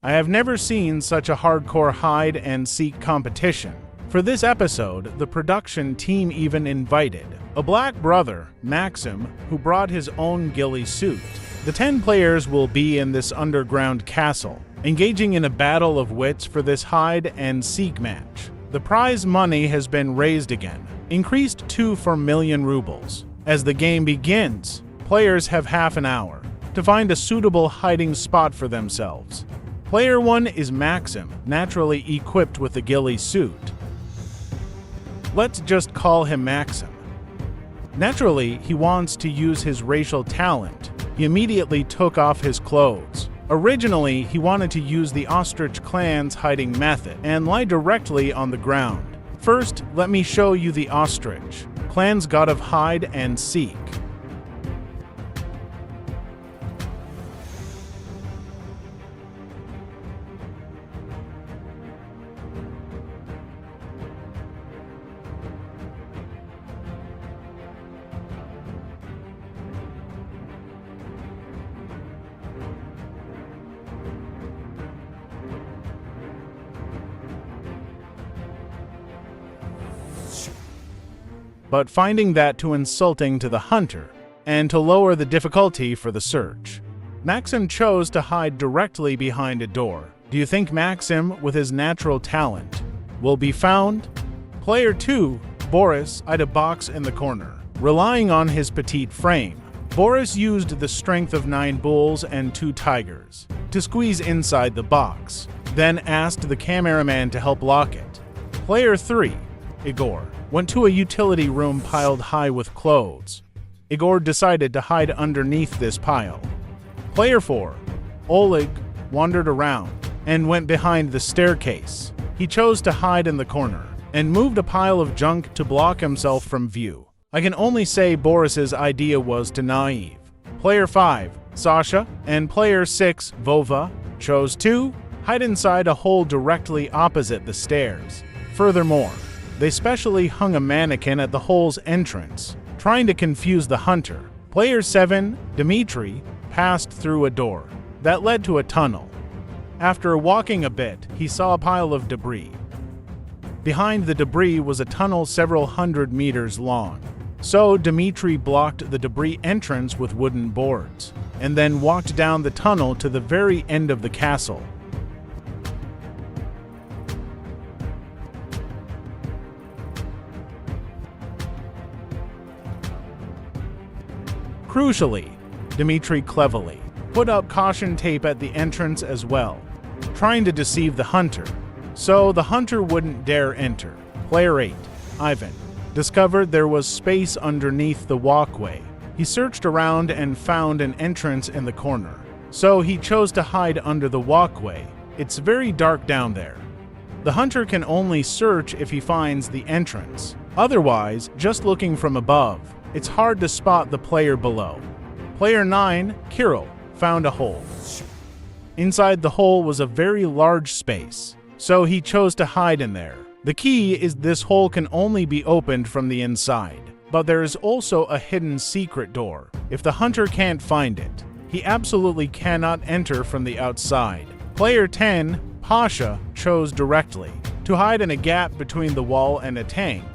I have never seen such a hardcore hide-and-seek competition. For this episode, the production team even invited a black brother, Maxim, who brought his own ghillie suit. The 10 players will be in this underground castle, engaging in a battle of wits for this hide-and-seek match. The prize money has been raised again, increased to 4 million rubles. As the game begins, players have half an hour to find a suitable hiding spot for themselves. Player 1 is Maxim, naturally equipped with a ghillie suit. Let's just call him Maxim. Naturally, he wants to use his racial talent. He immediately took off his clothes. Originally, he wanted to use the ostrich clan's hiding method and lie directly on the ground. First, let me show you the ostrich clan's god of hide and seek. But finding that too insulting to the hunter, and to lower the difficulty for the search, Maxim chose to hide directly behind a door. Do you think Maxim, with his natural talent, will be found? Player 2, Boris, eyed a box in the corner. Relying on his petite frame, Boris used the strength of 9 bulls and 2 tigers to squeeze inside the box, then asked the cameraman to help lock it. Player 3, Igor, went to a utility room piled high with clothes. Igor decided to hide underneath this pile. Player 4, Oleg, wandered around and went behind the staircase. He chose to hide in the corner and moved a pile of junk to block himself from view. I can only say Boris's idea was too naive. Player 5, Sasha, and Player 6, Vova, chose to hide inside a hole directly opposite the stairs. Furthermore, they specially hung a mannequin at the hole's entrance, trying to confuse the hunter. Player 7, Dmitry, passed through a door that led to a tunnel. After walking a bit, he saw a pile of debris. Behind the debris was a tunnel several hundred meters long. So Dmitry blocked the debris entrance with wooden boards, and then walked down the tunnel to the very end of the castle. Crucially, Dmitry cleverly put up caution tape at the entrance as well, trying to deceive the hunter, so the hunter wouldn't dare enter. Player 8, Ivan, discovered there was space underneath the walkway. He searched around and found an entrance in the corner, so he chose to hide under the walkway. It's very dark down there. The hunter can only search if he finds the entrance. Otherwise, just looking from above, it's hard to spot the player below. Player 9, Kirill, found a hole. Inside the hole was a very large space, so he chose to hide in there. The key is this hole can only be opened from the inside, but there is also a hidden secret door. If the hunter can't find it, he absolutely cannot enter from the outside. Player 10, Pasha, chose directly to hide in a gap between the wall and a tank,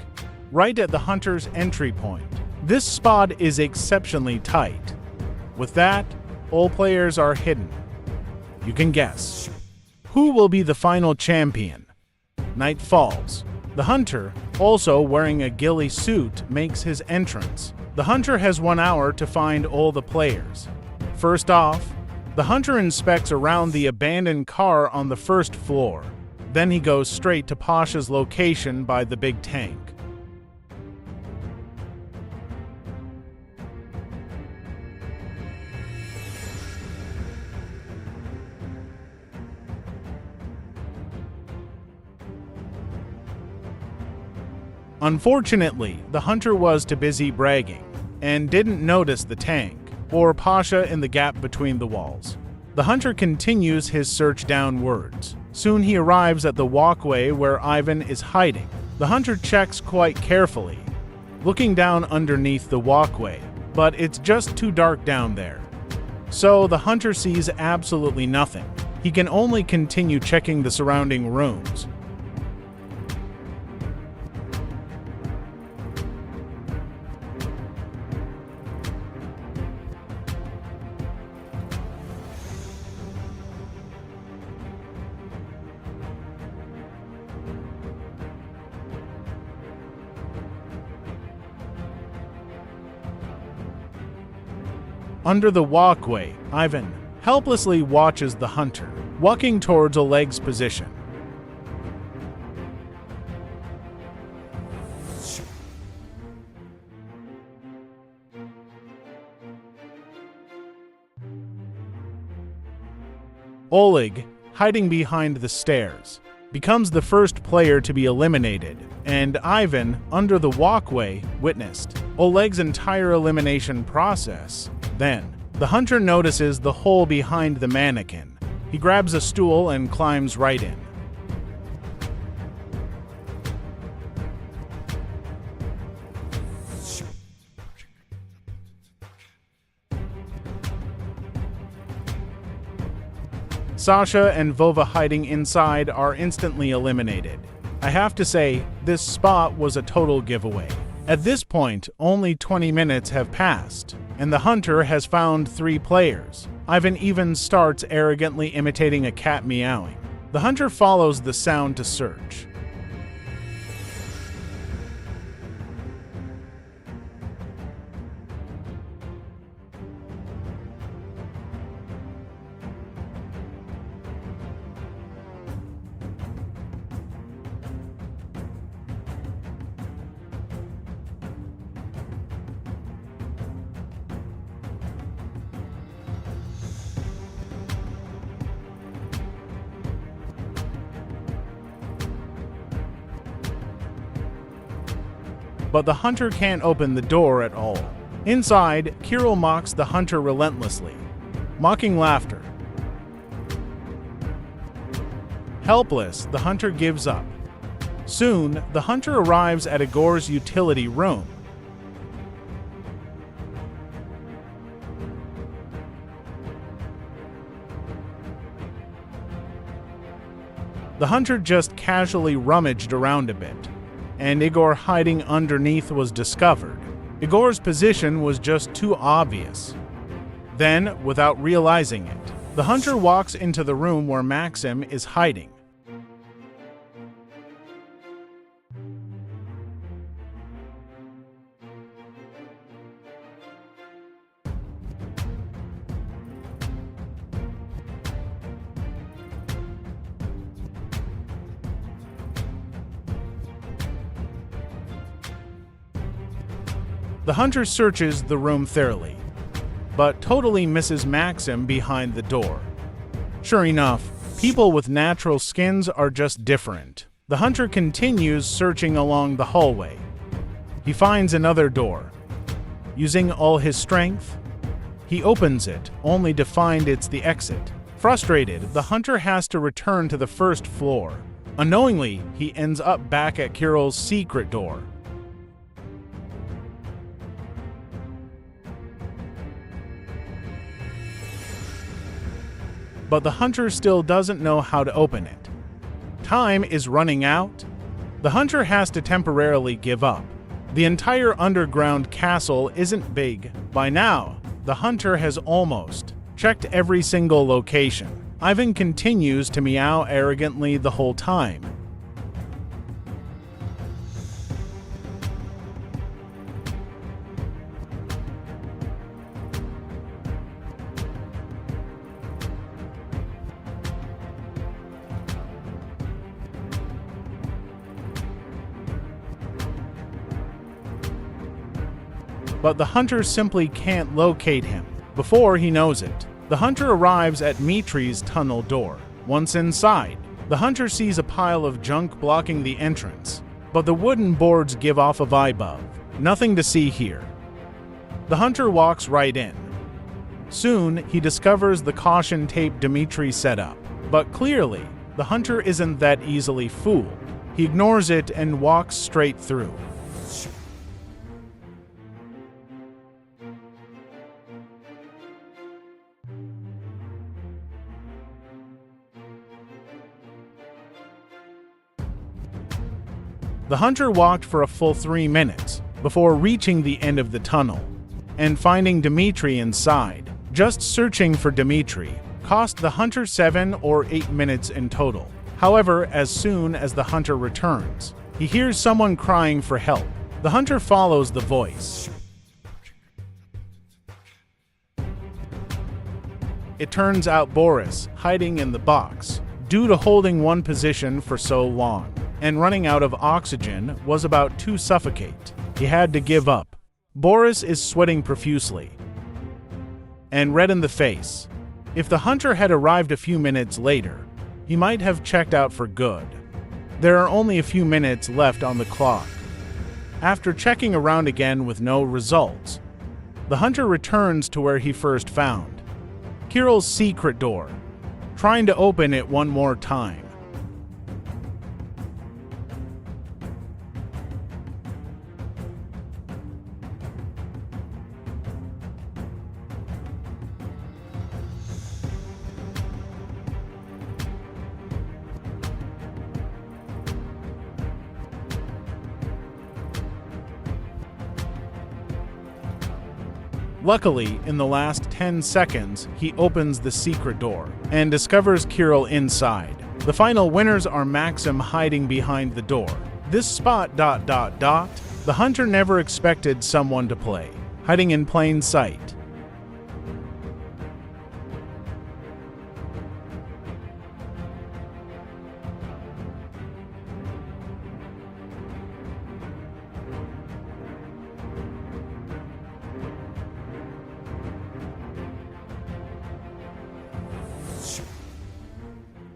right at the hunter's entry point. This spot is exceptionally tight. With that, all players are hidden. You can guess. Who will be the final champion? Night falls. The hunter, also wearing a ghillie suit, makes his entrance. The hunter has 1 hour to find all the players. First off, the hunter inspects around the abandoned car on the first floor. Then he goes straight to Pasha's location by the big tank. Unfortunately, the hunter was too busy bragging and didn't notice the tank or Pasha in the gap between the walls. The hunter continues his search downwards. Soon he arrives at the walkway where Ivan is hiding. The hunter checks quite carefully, looking down underneath the walkway, but it's just too dark down there. So the hunter sees absolutely nothing. he can only continue checking the surrounding rooms. Under the walkway, Ivan helplessly watches the hunter, walking towards Oleg's position. Oleg, hiding behind the stairs, becomes the first player to be eliminated, and Ivan, under the walkway, witnessed Oleg's entire elimination process. Then, the hunter notices the hole behind the mannequin. He grabs a stool and climbs right in. Sasha and Vova hiding inside are instantly eliminated. I have to say, this spot was a total giveaway. At this point, only 20 minutes have passed, and the hunter has found 3 players. Ivan even starts arrogantly imitating a cat meowing. The hunter follows the sound to search. But the hunter can't open the door at all. Inside, Kirill mocks the hunter relentlessly, mocking laughter. Helpless, the hunter gives up. Soon, the hunter arrives at Igor's utility room. The hunter just casually rummaged around a bit, and Igor hiding underneath was discovered. Igor's position was just too obvious. Then, without realizing it, the hunter walks into the room where Maxim is hiding. The hunter searches the room thoroughly, but totally misses Maxim behind the door. Sure enough, people with natural skins are just different. The hunter continues searching along the hallway. He finds another door. Using all his strength, he opens it, only to find it's the exit. Frustrated, the hunter has to return to the first floor. Unknowingly, he ends up back at Kirill's secret door. But the hunter still doesn't know how to open it. Time is running out. The hunter has to temporarily give up. The entire underground castle isn't big. By now, the hunter has almost checked every single location. Ivan continues to meow arrogantly the whole time. But the hunter simply can't locate him. Before he knows it, the hunter arrives at Dmitri's tunnel door. Once inside, the hunter sees a pile of junk blocking the entrance, but the wooden boards give off a vibe of nothing to see here. The hunter walks right in. Soon, he discovers the caution tape Dmitri set up, but clearly, the hunter isn't that easily fooled. He ignores it and walks straight through. The hunter walked for a full 3 minutes before reaching the end of the tunnel and finding Dmitri inside. Just searching for Dmitri cost the hunter 7 or 8 minutes in total. However, as soon as the hunter returns, he hears someone crying for help. The hunter follows the voice. It turns out Boris, hiding in the box, due to holding one position for so long and running out of oxygen, was about to suffocate. He had to give up. Boris is sweating profusely and red in the face. If the hunter had arrived a few minutes later, he might have checked out for good. There are only a few minutes left on the clock. After checking around again with no results, the hunter returns to where he first found Kirill's secret door, trying to open it one more time. Luckily, in the last 10 seconds, he opens the secret door and discovers Kirill inside. The final winners are Maxim hiding behind the door. This spot ... The hunter never expected someone to play, hiding in plain sight.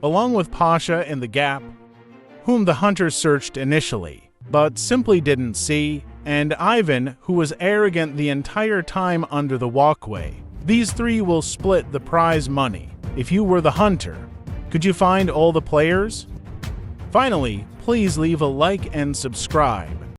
Along with Pasha in the gap, whom the hunter searched initially, but simply didn't see, and Ivan, who was arrogant the entire time under the walkway. These three will split the prize money. If you were the hunter, could you find all the players? Finally, please leave a like and subscribe.